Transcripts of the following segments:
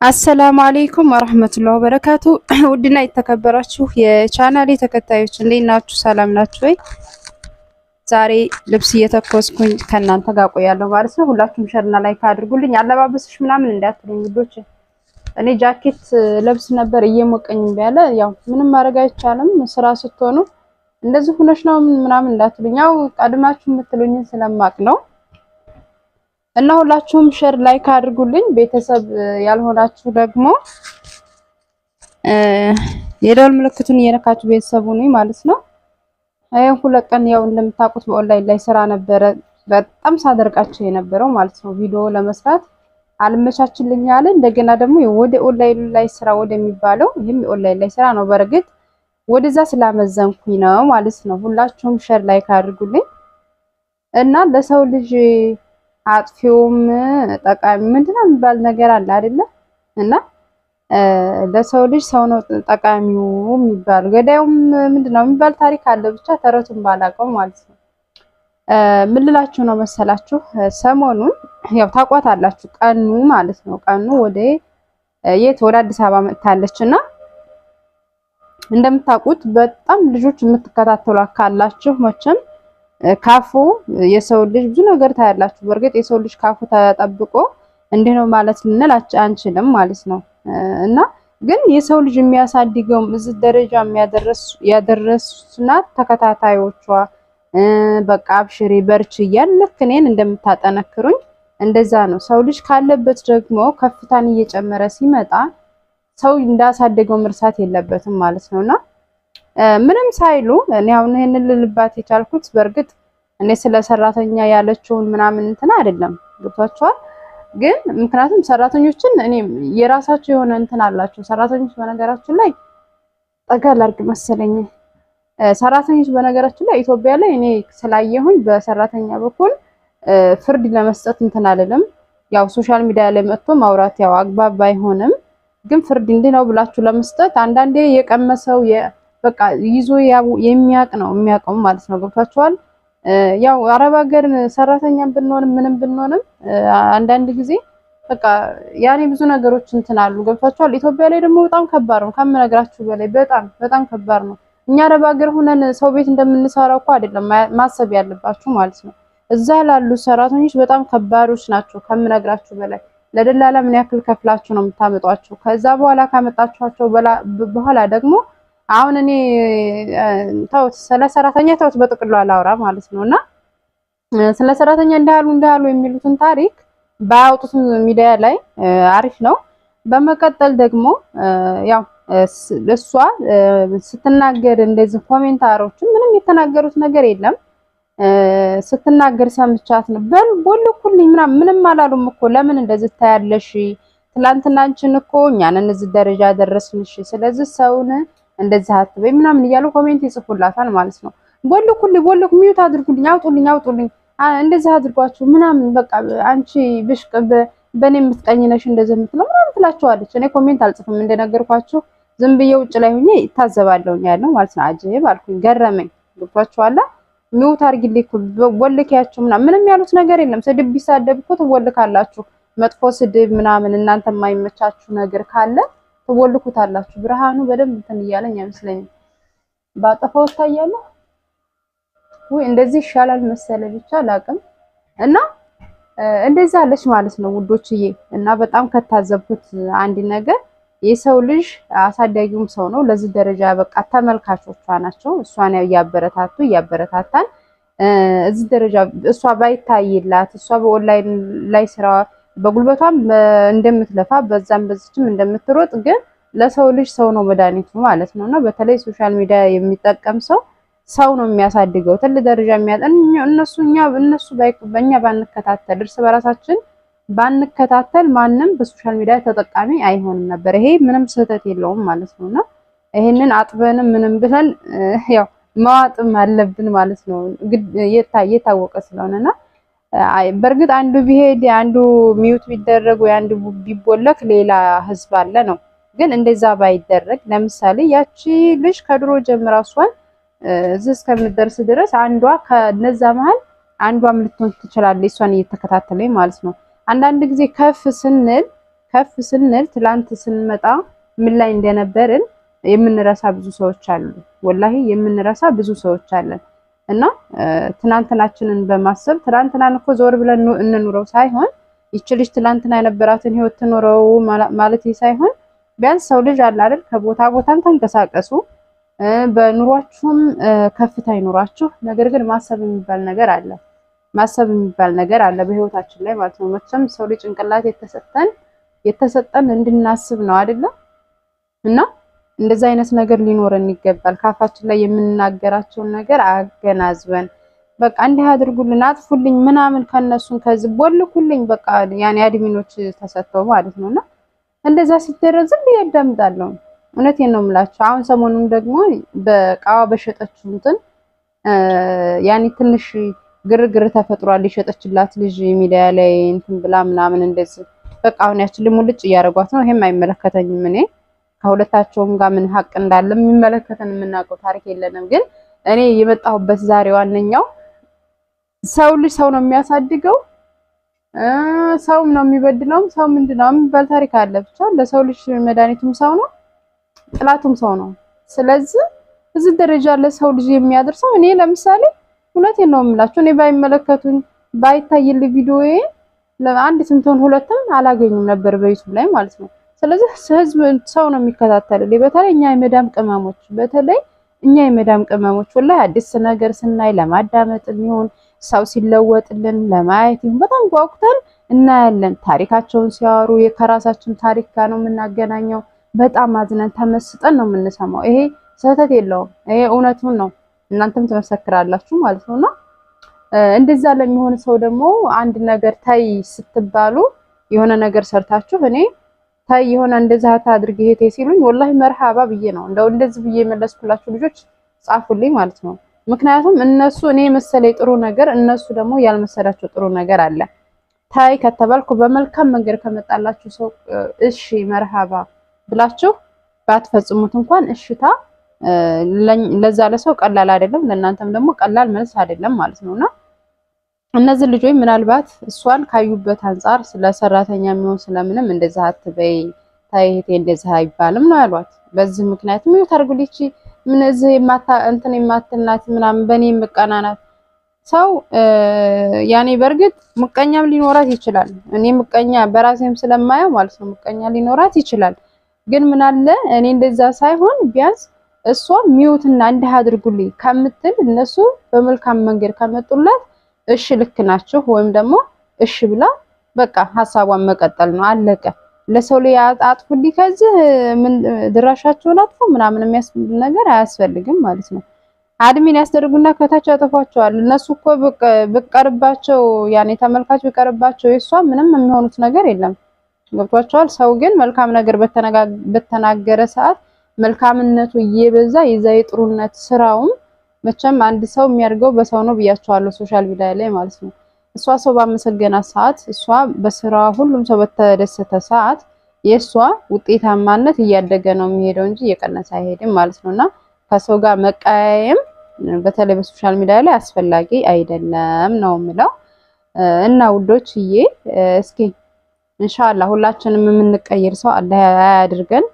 አሰላሙ አለይኩም ወራህመቱላሂ ወበረካቱ። ውድና የተከበራችሁ የቻናሌ ተከታዮች እንዴት ናችሁ? ሰላም ናችሁ ወይ? ዛሬ ልብስ እየተኮስኩኝ ከእናንተ ጋር ቆያለሁ ማለት ነው። ሁላችሁም ሸርና ላይክ አድርጉልኝ። አለባበስሽ ምናምን እንዳትሉኝ ውዶች። እኔ ጃኬት ለብስ ነበር እየሞቀኝ ቢያለ ያው ምንም ማድረግ አይቻልም። ስራ ስትሆኑ እንደዚህ ሆነሽ ነው ምናምን እንዳትሉኝ። ያው ቀድማችሁ የምትሉኝን ስለማቅ ነው። እና ሁላችሁም ሼር ላይክ አድርጉልኝ። ቤተሰብ ያልሆናችሁ ደግሞ የደወል ምልክቱን እየነካችሁ ቤተሰቡ ነኝ ማለት ነው። ሁለት ቀን ያው እንደምታውቁት በኦንላይን ላይ ስራ ነበረ በጣም ሳደርቃቸው የነበረው ማለት ነው። ቪዲዮ ለመስራት አልመቻችልኝ አለ። እንደገና ደግሞ ወደ ኦንላይን ላይ ስራ ወደሚባለው ይሄም ኦንላይን ላይ ስራ ነው። በርግጥ ወደዛ ስላመዘንኩኝ ነው ማለት ነው። ሁላችሁም ሼር ላይክ አድርጉልኝ እና ለሰው ልጅ አጥፊውም ጠቃሚ ምንድነው የሚባል ነገር አለ አይደለ? እና ለሰው ልጅ ሰው ነው ጠቃሚው የሚባል ገዳዩም ምንድነው የሚባል ታሪክ አለ። ብቻ ተረቱን ባላቀው ማለት ነው። ምን ልላችሁ ነው መሰላችሁ? ሰሞኑን ያው ታቋታላችሁ ቀኑ ማለት ነው። ቀኑ ወደ አዲስ አበባ መጥታለችና እንደምታውቁት በጣም ልጆች የምትከታተሉ አካላችሁ መቼም ካፉ የሰው ልጅ ብዙ ነገር ታያላችሁ። በርግጥ የሰው ልጅ ካፉ ተጠብቆ እንዲህ ነው ማለት ልንል አንችልም ማለት ነው። እና ግን የሰው ልጅ የሚያሳድገው እዚህ ደረጃ ያደረሱናት ተከታታዮቿ በቃ አብሽሪ በርቺ እያልክ እኔን እንደምታጠነክሩኝ እንደዛ ነው። ሰው ልጅ ካለበት ደግሞ ከፍታን እየጨመረ ሲመጣ ሰው እንዳሳደገው መርሳት የለበትም ማለት ነውና ምንም ሳይሉ እኔ አሁን ይሄንን ልልባት የቻልኩት በርግጥ እኔ ስለ ሰራተኛ ያለችውን ምናምን እንትን አይደለም ገብቷቸዋል። ግን ምክንያቱም ሰራተኞችን እኔ የራሳቸው የሆነ እንትን አላቸው። ሰራተኞች በነገራችን ላይ ጠቅላላ አድርግ መሰለኝ ሰራተኞች በነገራችን ላይ ኢትዮጵያ ላይ እኔ ስላየሁኝ በሰራተኛ በኩል ፍርድ ለመስጠት እንትን አልልም። ያው ሶሻል ሚዲያ ላይ መጥቶ ማውራት ያው አግባብ ባይሆንም ግን ፍርድ እንዲህ ነው ብላችሁ ለመስጠት አንዳንዴ የቀመሰው በቃ ይዞ የሚያቅ ነው የሚያቀው ማለት ነው። ገብቷቸዋል። ያው አረብ ሀገር ሰራተኛ ብንሆንም ምንም ብንሆንም አንዳንድ ጊዜ በቃ ያኔ ብዙ ነገሮች እንትን አሉ። ገብቷቸዋል። ኢትዮጵያ ላይ ደግሞ በጣም ከባድ ነው ከምነግራችሁ በላይ በጣም ከባድ ነው። እኛ አረብ ሀገር ሆነን ሰው ቤት እንደምንሰራው እኮ አይደለም ማሰብ ያለባችሁ ማለት ነው። እዛ ላሉ ሰራተኞች በጣም ከባዶች ናቸው ከምነግራችሁ በላይ። ለደላላ ምን ያክል ከፍላችሁ ነው የምታመጧቸው? ከዛ በኋላ ካመጣችኋቸው በኋላ ደግሞ አሁን እኔ ተውት ስለ ሰራተኛ ተውት በጥቅሉ አላወራ ማለት ነውና ስለ ሰራተኛ እንዳሉ የሚሉትን ታሪክ ባያወጡት ሚዲያ ላይ አሪፍ ነው። በመቀጠል ደግሞ ያው እሷ ስትናገር እንደዚህ ኮሜንታሮችን ምንም የተናገሩት ነገር የለም። ስትናገር ሰምቻት ነው ቦልኩልኝ ምንም አላሉም እኮ ለምን እንደዚህ ታያለሽ? ትላንትና አንቺን እኮ እኛን እዚህ ደረጃ ደረስንሽ። ስለዚህ ሰውን እንደዚህ አትበይ ምናምን እያሉ ኮሜንት ይጽፉላታል ማለት ነው። ቦልኩ ሚዩት አድርጉልኝ አውጡልኝ እንደዚህ አድርጓችሁ ምናምን በቃ አንቺ ብሽቅ በኔ የምትቀኝ ነሽ እንደዚህ የምትለው ምናምን ትላቸዋለች። እኔ ኮሜንት አልጽፍም እንደነገርኳችሁ ዝም ብዬ ውጭ ላይ ሆኜ ይታዘባለሁ ያለው ማለት ነው። አጀብ አልኩኝ ገረመኝ። ገብቷችኋል? ሚዩት አድርጊልኝ ቦልኪያችሁ ምንም ያሉት ነገር የለም። ስድብ ቢሳደብ እኮ ትቦልካላችሁ። መጥፎ ስድብ ምናምን እናንተ የማይመቻችሁ ነገር ካለ ትቦልኩታላችሁ። ብርሃኑ በደንብ እንትን እያለኝ አይመስለኝም። ባጠፋው ታያለህ ወይ እንደዚህ ይሻላል መሰለ ብቻ ላቅም እና እንደዛ አለች ማለት ነው ውዶችዬ። እና በጣም ከታዘብኩት አንድ ነገር የሰው ልጅ አሳዳጊውም ሰው ነው። ለዚህ ደረጃ በቃ ተመልካቾቿ ናቸው። እሷን እያበረታታን እዚህ ደረጃ እሷ ባይታይላት እሷ በኦንላይን ላይ ስራ በጉልበቷም እንደምትለፋ በዛም በዚችም እንደምትሮጥ ግን ለሰው ልጅ ሰው ነው መድኃኒቱ ማለት ነውና በተለይ ሶሻል ሚዲያ የሚጠቀም ሰው ነው የሚያሳድገው ትልቅ ደረጃ እነሱ በእኛ ባንከታተል እርስ በራሳችን ባንከታተል ማንም በሶሻል ሚዲያ ተጠቃሚ አይሆንም ነበር። ይሄ ምንም ስህተት የለውም ማለት ነውና ይሄንን አጥበንም ምንም ብለን ያው ማዋጥም አለብን ማለት ነው። የታወቀ ስለሆነና በርግጥ አንዱ ቢሄድ አንዱ ሚዩት ቢደረግ ወይ አንዱ ቢቦለክ ሌላ ህዝብ አለ ነው። ግን እንደዛ ባይደረግ ለምሳሌ ያቺ ልጅ ከድሮ ጀምራ እሷን እዚህ እስከምትደርስ ድረስ አንዷ ከነዛ መሃል አንዷም ልትሆን ትችላለች እሷን እየተከታተለኝ ማለት ነው። አንዳንድ ጊዜ ከፍ ስንል ከፍ ስንል ትላንት ስንመጣ ምን ላይ እንደነበርን የምንረሳ ብዙ ሰዎች አሉ። ወላሂ የምንረሳ ብዙ ሰዎች አለን። እና ትናንትናችንን በማሰብ ትናንትናን እኮ ዞር ብለን እንኑረው ሳይሆን ይቺ ልጅ ትናንትና የነበራትን ህይወት ትኖረው ማለት ሳይሆን ቢያንስ ሰው ልጅ አለ አይደል ከቦታ ቦታም ተንቀሳቀሱ በኑሯችሁም ከፍታ ይኖራችሁ። ነገር ግን ማሰብ የሚባል ነገር አለ። ማሰብ የሚባል ነገር አለ በህይወታችን ላይ ማለት ነው። መቼም ሰው ልጅ ጭንቅላት የተሰጠን እንድናስብ ነው አይደለ? እና እንደዛ አይነት ነገር ሊኖረን ይገባል። ካፋችን ላይ የምንናገራቸውን ነገር አገናዝበን በቃ እንዲህ አድርጉልን፣ አጥፉልኝ ምናምን ከነሱን ከዚህ ቦልኩልኝ በቃ ያኔ አድሚኖች ተሰጥተው ማለት ነውና እንደዛ ሲደረግ ዝም ብዬ አዳምጣለሁ። እውነቴን ነው የምላችሁ። አሁን ሰሞኑን ደግሞ በቃዋ በሸጠችው እንትን ያኔ ትንሽ ግርግር ተፈጥሯል። የሸጠችላት ልጅ ሚዲያ ላይ እንትን ብላ ምናምን እንደዚህ በቃ አሁን ያችን ልሙልጭ እያደረጓት ነው። ይሄም አይመለከተኝም። እኔ ከሁለታቸውም ጋር ምን ሀቅ እንዳለ የሚመለከተን የምናውቀው ታሪክ የለንም። ግን እኔ የመጣሁበት ዛሬ ዋነኛው ሰው ልጅ ሰው ነው የሚያሳድገው፣ ሰውም ነው የሚበድለው። ሰው ምንድነው የሚባል ታሪክ አለ። ብቻ ለሰው ልጅ መድኃኒቱም ሰው ነው፣ ጥላቱም ሰው ነው። ስለዚህ እዚህ ደረጃ ለሰው ልጅ የሚያደርሰው እኔ ለምሳሌ እውነቴን ነው የምላችሁ እኔ ባይመለከቱኝ ባይታይልኝ ቪዲዮዬ ለአንድ ስንቶን ሁለትም አላገኙም ነበር በዩቲዩብ ላይ ማለት ነው። ስለዚህ ህዝብ ሰው ነው የሚከታተልልኝ። በተለይ እኛ የመዳም ቅመሞች ወላሂ አዲስ ነገር ስናይ ለማዳመጥ የሚሆን ሰው ሲለወጥልን ለማየት ይሁን በጣም ጓጉተን እናያለን። ታሪካቸውን ሲያወሩ ከራሳችን ታሪክ ጋር ነው የምናገናኘው። በጣም አዝነን ተመስጠን ነው የምንሰማው። ይሄ ስህተት የለውም። ይሄ እውነቱን ነው። እናንተም ትመሰክራላችሁ ማለት ነውና እንደዛ ለሚሆን ሰው ደግሞ አንድ ነገር ታይ ስትባሉ የሆነ ነገር ሰርታችሁ እኔ ታይ የሆነ እንደዛ ታድርግ ይሄ ሲሉኝ ወላሂ መርሃባ ብዬ ነው እንደው እንደዚህ ብዬ መለስኩላችሁ። ልጆች ጻፉልኝ ማለት ነው። ምክንያቱም እነሱ እኔ መሰለኝ ጥሩ ነገር እነሱ ደግሞ ያልመሰላቸው ጥሩ ነገር አለ። ታይ ከተባልኩ በመልካም መንገድ ከመጣላችሁ ሰው እሺ መርሃባ ብላችሁ ባትፈጽሙት እንኳን እሽታ ለዛ ለሰው ቀላል አይደለም፣ ለእናንተም ደግሞ ቀላል መልስ አይደለም ማለት ነውና እነዚህ ልጆች ምናልባት እሷን ካዩበት አንፃር ስለ ሰራተኛ የሚሆን ስለምንም እንደዛ አትበይ ታይቴ እንደዛ አይባልም ነው ያሏት። በዚህ ምክንያት ምን ታርጉልኝ ምን እዚህ የማትናት ምናምን በኔ መቀናናት ሰው ያኔ በርግጥ ምቀኛም ሊኖራት ይችላል። እኔ ምቀኛ በራሴም ስለማየው ማለት ነው ምቀኛ ሊኖራት ይችላል። ግን ምን አለ እኔ እንደዛ ሳይሆን ቢያንስ እሷ ሚውትና እንዲህ አድርጉልኝ ከምትል እነሱ በመልካም መንገድ ከመጡላት እሺ ልክ ናችሁ ወይም ደግሞ እሺ ብላ በቃ ሐሳቧን መቀጠል ነው አለቀ። ለሰው ላይ አጥፉልኝ ከዚህ ምን ድራሻቸውን አጥፉ ምናምን የሚያስብል ነገር አያስፈልግም ማለት ነው። አድሚን ያስደርጉና ከታች ያጠፏቸዋል። እነሱ እኮ በቀርባቸው ያኔ ተመልካች በቀርባቸው የሷ ምንም የሚሆኑት ነገር የለም። ገብቷቸዋል። ሰው ግን መልካም ነገር በተናገረ ሰዓት መልካምነቱ እየበዛ የዛ የጥሩነት ስራውም መቼም አንድ ሰው የሚያርገው በሰው ነው ብያቸዋለሁ ሶሻል ሚዲያ ላይ ማለት ነው። እሷ ሰው ባመሰገናት ሰዓት እሷ በስራዋ ሁሉም ሰው በተደሰተ ሰዓት የሷ ውጤታማነት እያደገ ነው የሚሄደው እንጂ እየቀነሰ አይሄድም ማለት ነውና ከሰው ጋር መቀያየም በተለይ በሶሻል ሚዲያ ላይ አስፈላጊ አይደለም ነው የምለው። እና ውዶችዬ እስኪ ኢንሻአላህ ሁላችንም የምንቀየር ሰው አላህ ያድርገን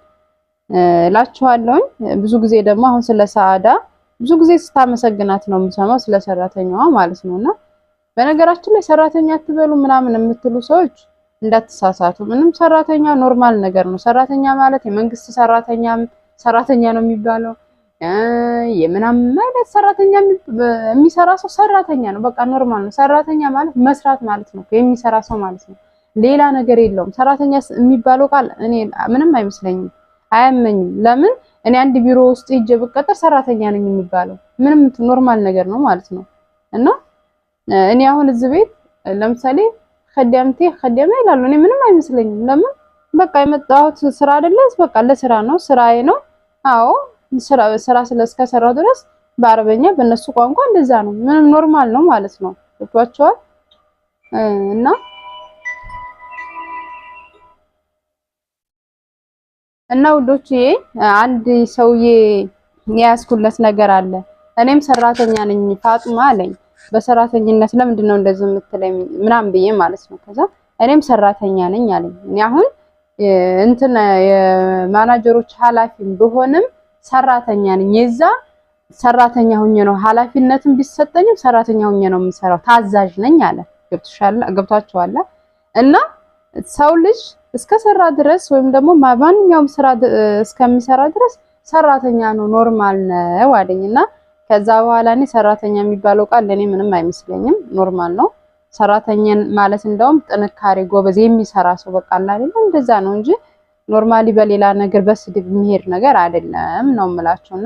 እላችኋለሁ። ብዙ ጊዜ ደግሞ አሁን ስለ ሰዓዳ ብዙ ጊዜ ስታመሰግናት ነው የምሰማው ስለ ሰራተኛዋ ማለት ነውና በነገራችን ላይ ሰራተኛ አትበሉ ምናምን የምትሉ ሰዎች እንዳትሳሳቱ። ምንም ሰራተኛ ኖርማል ነገር ነው። ሰራተኛ ማለት የመንግስት ሰራተኛ ነው የሚባለው። የምናምን ማለት ሰራተኛ የሚሰራ ሰው ሰራተኛ ነው። በቃ ኖርማል ነው። ሰራተኛ ማለት መስራት ማለት ነው። የሚሰራ ሰው ማለት ነው። ሌላ ነገር የለውም። ሰራተኛ የሚባለው ቃል እኔ ምንም አይመስለኝም፣ አያመኝም። ለምን እኔ አንድ ቢሮ ውስጥ ሂጄ ብቀጠር ሰራተኛ ነኝ የሚባለው ምንም ኖርማል ነገር ነው ማለት ነው። እና እኔ አሁን እዚህ ቤት ለምሳሌ ኸዲያማ ይላሉ። እኔ ምንም አይመስለኝም። ለምን በቃ የመጣሁት ስራ አይደለስ በቃ ለስራ ነው፣ ስራዬ ነው። አዎ ስራ ስለስከሰራው ድረስ በአረበኛ በእነሱ ቋንቋ እንደዛ ነው። ምንም ኖርማል ነው ማለት ነው። ወጥቷቸዋል። እና ውዶቼ አንድ ሰውዬ ያስኩለት ነገር አለ። እኔም ሰራተኛ ነኝ ፋጡማ አለኝ። በሰራተኝነት ለምንድን ነው እንደዚህ የምትለኝ ምናምን ብዬ ማለት ነው። ከዛ እኔም ሰራተኛ ነኝ አለኝ። እኔ አሁን እንትን የማናጀሮች ኃላፊም ብሆንም ሰራተኛ ነኝ። የዛ ሰራተኛ ሆኜ ነው ኃላፊነትን ቢሰጠኝም ሰራተኛ ሆኜ ነው የምሰራው፣ ታዛዥ ነኝ አለ። ገብቷችኋል? እና ሰው ልጅ እስከሰራ ድረስ ወይም ደግሞ ማንኛውም ስራ እስከሚሰራ ድረስ ሰራተኛ ነው፣ ኖርማል ነው አለኝና ከዛ በኋላ እኔ ሰራተኛ የሚባለው ቃል ለኔ ምንም አይመስለኝም፣ ኖርማል ነው። ሰራተኛን ማለት እንደውም ጥንካሬ፣ ጎበዝ የሚሰራ ሰው በቃ አይደለም እንደዛ ነው እንጂ ኖርማሊ በሌላ ነገር በስድብ የሚሄድ ነገር አይደለም ነው የምላችሁና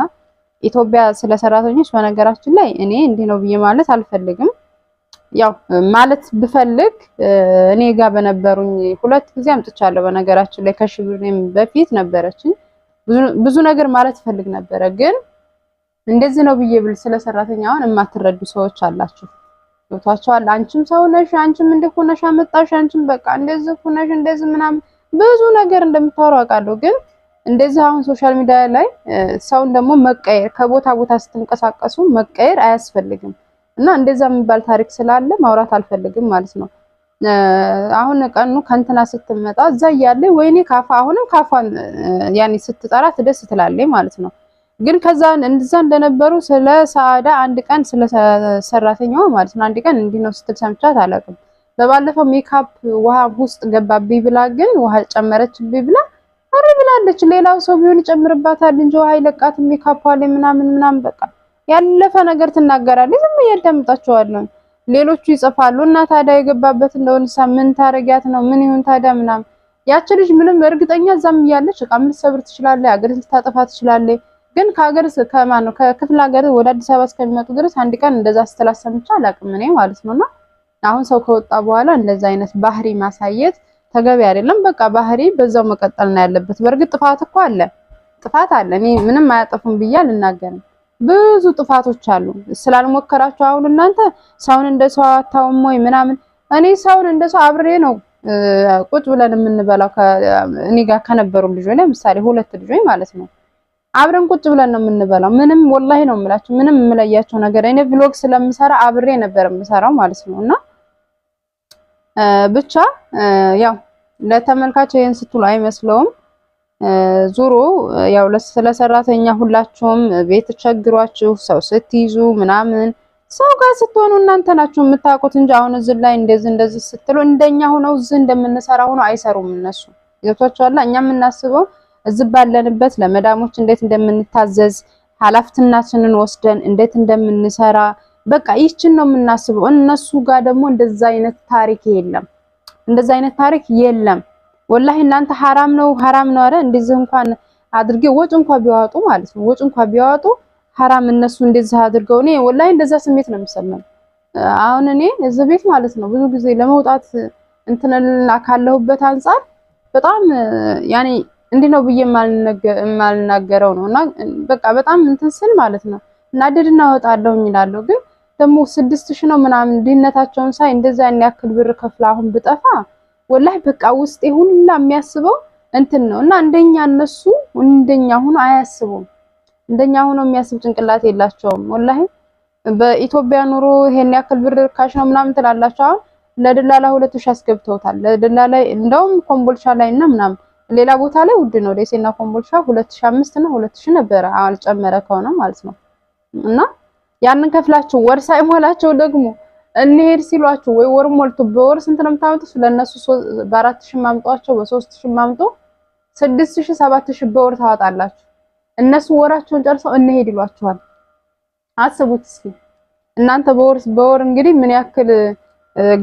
ኢትዮጵያ ስለ ሰራተኞች በነገራችን ላይ እኔ እንዲህ ነው ብዬ ማለት አልፈልግም። ያው ማለት ብፈልግ እኔ ጋር በነበሩኝ 2 ጊዜ አምጥቻለሁ። በነገራችን ላይ ከሽብሬም በፊት ነበረችኝ ብዙ ነገር ማለት ፈልግ ነበረ። ግን እንደዚህ ነው ብዬ ብል ስለ ሰራተኛውን የማትረዱ ሰዎች አላችሁ። ገብቷችኋል? አንቺም ሰው ነሽ፣ አንቺም እንደሆነሽ አመጣሽ፣ አንቺም በቃ እንደዚህ ሆነሽ እንደዚህ ምናምን ብዙ ነገር እንደምታወሩ አውቃለሁ። ግን እንደዚህ አሁን ሶሻል ሚዲያ ላይ ሰውን ደግሞ መቀየር ከቦታ ቦታ ስትንቀሳቀሱ መቀየር አያስፈልግም እና እንደዛ የሚባል ታሪክ ስላለ ማውራት አልፈልግም ማለት ነው። አሁን ቀኑ ከንትና ስትመጣ እዛ እያለ ወይኔ ካፋ አሁንም ካፋን ያኔ ስትጠራት ደስ ትላለች ማለት ነው። ግን ከዛ እንደዛ እንደነበሩ ስለ ሰዓዳ አንድ ቀን ስለ ሰራተኛዋ ማለት ነው አንድ ቀን እንዲህ ነው ስትል ሰምቻት አላውቅም። በባለፈው ሜካፕ ውሃ ውስጥ ገባብኝ ብላ ግን ውሃ ጨመረችብኝ ብላ አረ ብላለች። ሌላው ሰው ቢሆን ይጨምርባታል እንጂ ውሃ አይለቃትም ሜካፕ አለ ምናምን በቃ ያለፈ ነገር ትናገራለች። ዝም እያዳምጣቸዋለሁ። ሌሎቹ ይጽፋሉ እና ታዲያ የገባበት እንደሆነ ሳምን ታረጊያት ነው ምን ይሁን ታዲያ ምናምን። ያቺ ልጅ ምንም እርግጠኛ እዛም እያለች ዕቃ ልትሰብር ትችላለች፣ አገር ልታጠፋ ትችላለች። ግን ከሀገር ከማን ነው ከክፍለ ሀገር ወደ አዲስ አበባ እስከሚመጡ ድረስ አንድ ቀን እንደዛ ስትላሰምቻ አላውቅም እኔ ማለት ነውና አሁን ሰው ከወጣ በኋላ እንደዛ አይነት ባህሪ ማሳየት ተገቢ አይደለም። በቃ ባህሪ በዛው መቀጠል ነው ያለበት። በእርግጥ ጥፋት እኮ አለ፣ ጥፋት አለ። እኔ ምንም አያጠፉም ብዬ አልናገርም። ብዙ ጥፋቶች አሉ። ስላልሞከራችሁ አሁን እናንተ ሰውን እንደሰው አታውም ወይ ምናምን። እኔ ሰውን እንደሰው አብሬ ነው ቁጭ ብለን የምንበላው እኔ ጋር ከነበሩ ልጆች ለምሳሌ 2 ልጆች ማለት ነው አብረን ቁጭ ብለን ነው የምንበላው። ምንም ወላሂ ነው የምላችሁ ምንም የምለያቸው ነገር እኔ ቭሎግ ስለምሰራ አብሬ ነበር የምሰራው ማለት ነውና ብቻ ያው ለተመልካች ይሄን ስትሉ አይመስለውም። ዙሩ ያው ስለ ሰራተኛ ሁላችሁም ቤት ቸግሯችሁ ሰው ስትይዙ ምናምን ሰው ጋር ስትሆኑ እናንተ ናችሁ የምታውቁት እንጂ አሁን እዚህ ላይ እንደዚህ ስትሉ እንደኛ ሆነው እዚህ እንደምንሰራ ሆኖ አይሰሩም እነሱ። ይወጣችኋል። እኛ የምናስበው እዚህ ባለንበት ለመዳሞች እንዴት እንደምንታዘዝ ኃላፊነታችንን ወስደን እንዴት እንደምንሰራ በቃ ይችን ነው የምናስበው። እነሱ ጋር ደግሞ እንደዛ አይነት ታሪክ የለም፣ እንደዛ አይነት ታሪክ የለም። ወላሂ እናንተ ሐራም ነው አረ እንደዚህ እንኳን አድርገው ወጭ እንኳን ቢያወጡ ማለት ነው ወጭ እንኳን ቢያወጡ ሐራም እነሱ እንደዚህ አድርገው እኔ ወላሂ እንደዛ ስሜት ነው የሚሰማኝ። አሁን እኔ እዚህ ቤት ማለት ነው ብዙ ጊዜ ለመውጣት እንትንልና ካለሁበት አንፃር በጣም ያኔ እንዲህ ነው ብዬ የማልናገረው ነውና በቃ በጣም እንትን ስል ማለት ነው እናደድና እወጣለሁኝ እላለሁ። ግን ደግሞ 6000 ነው ምናምን ድህነታቸውን ሳይ እንደዛ ያን ያክል ብር ከፍላ አሁን ብጠፋ ወላሂ በቃ ውስጤ ሁላ የሚያስበው እንትን ነው እና እንደኛ እነሱ እንደኛ ሆኖ አያስቡም። እንደኛ ሆኖ የሚያስብ ጭንቅላት የላቸውም። ወላሂ በኢትዮጵያ ኑሮ ይሄን ያክል ብር ካሽ ነው ምናምን ትላላችሁ። አሁን ለደላላ 2000 አስገብተውታል። ለደላላ እንደውም ኮምቦልቻ ላይ እና ምናምን ሌላ ቦታ ላይ ውድ ነው። ደሴና ኮምቦልቻ 2005 እና 2000 ነበር አልጨመረ ከሆነ ማለት ነው። እና ያንን ከፍላችሁ ወር ሳይሞላቸው ደግሞ እንሄድ ሲሏችሁ ወይ ወር ሞልቶ በወር ስንት ነው የምታመጡት? ለነሱ በ4000 ማምጧቸው በ3000 ማምጦ 6000 7000 በወር ታወጣላችሁ። እነሱ ወራቸውን ጨርሰው እንሄድ ይሏችኋል። አስቡት እስኪ እናንተ በወር እንግዲህ ምን ያክል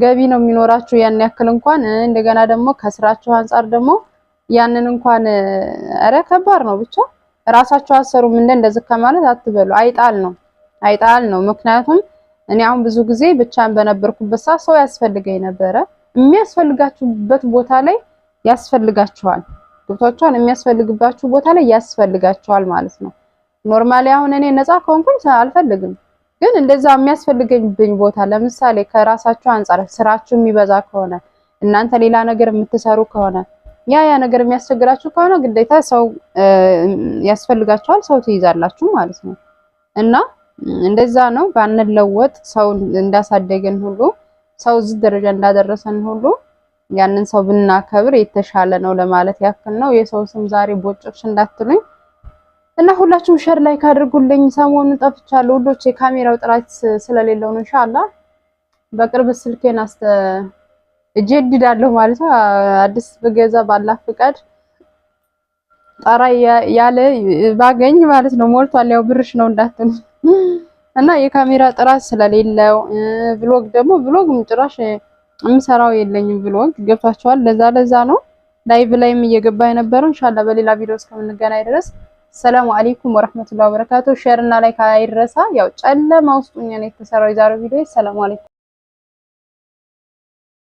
ገቢ ነው የሚኖራችሁ? ያን ያክል እንኳን እንደገና ደግሞ ከስራችሁ አንፃር ደግሞ ያንን እንኳን አረ ከባድ ነው። ብቻ ራሳችሁ አሰሩም እንደዚህ ከማለት አትበሉ። አይጣል ነው። ምክንያቱም እኔ አሁን ብዙ ጊዜ ብቻን በነበርኩበት ሰው ያስፈልገኝ ነበረ። የሚያስፈልጋችሁበት ቦታ ላይ ያስፈልጋችኋል። ዶክተሮቿን የሚያስፈልግባችሁ ቦታ ላይ ያስፈልጋችኋል ማለት ነው። ኖርማሊ አሁን እኔ ነፃ ከሆንኩኝ አልፈልግም። ግን እንደዛ የሚያስፈልገኝ ቦታ ለምሳሌ ከራሳችሁ አንፃር ስራችሁ የሚበዛ ከሆነ እናንተ ሌላ ነገር የምትሰሩ ከሆነ ያ ነገር የሚያስቸግራችሁ ከሆነ ግዴታ ሰው ያስፈልጋችኋል፣ ሰው ትይዛላችሁ ማለት ነው። እና እንደዛ ነው። ባንለወጥ ሰው እንዳሳደገን ሁሉ ሰው እዚህ ደረጃ እንዳደረሰን ሁሉ ያንን ሰው ብናከብር የተሻለ ነው ለማለት ያክል ነው። የሰው ስም ዛሬ ቦጮች እንዳትሉኝ እና ሁላችሁም ሼር ላይክ አድርጉልኝ። ሰሞኑን ጠፍቻለሁ ውዶች፣ የካሜራው ጥራት ስለሌለው ነው። ኢንሻአላህ በቅርብ ስልኬን እጀድዳለሁ ማለት ነው። አዲስ በገዛ ባላህ ፍቃድ ጣራ ያለ ባገኝ ማለት ነው። ሞልቷል፣ ያው ብርሽ ነው እንዳትሉ እና የካሜራ ጥራት ስለሌለው ብሎግም ጭራሽ የምሰራው የለኝም። ብሎግ ገብቷቸዋል። ለዛ ነው ላይቭ ላይም እየገባ የነበረው። ኢንሻአላህ በሌላ ቪዲዮ እስከምንገናኝ ድረስ ሰላም አለይኩም ወራህመቱላሂ ወበረካቱ። ሼር እና ላይክ አይረሳ። ያው ጨለማ ውስጥ ሆኜ ነው የተሰራው የዛሬው ቪዲዮ። ሰላም አለይኩም።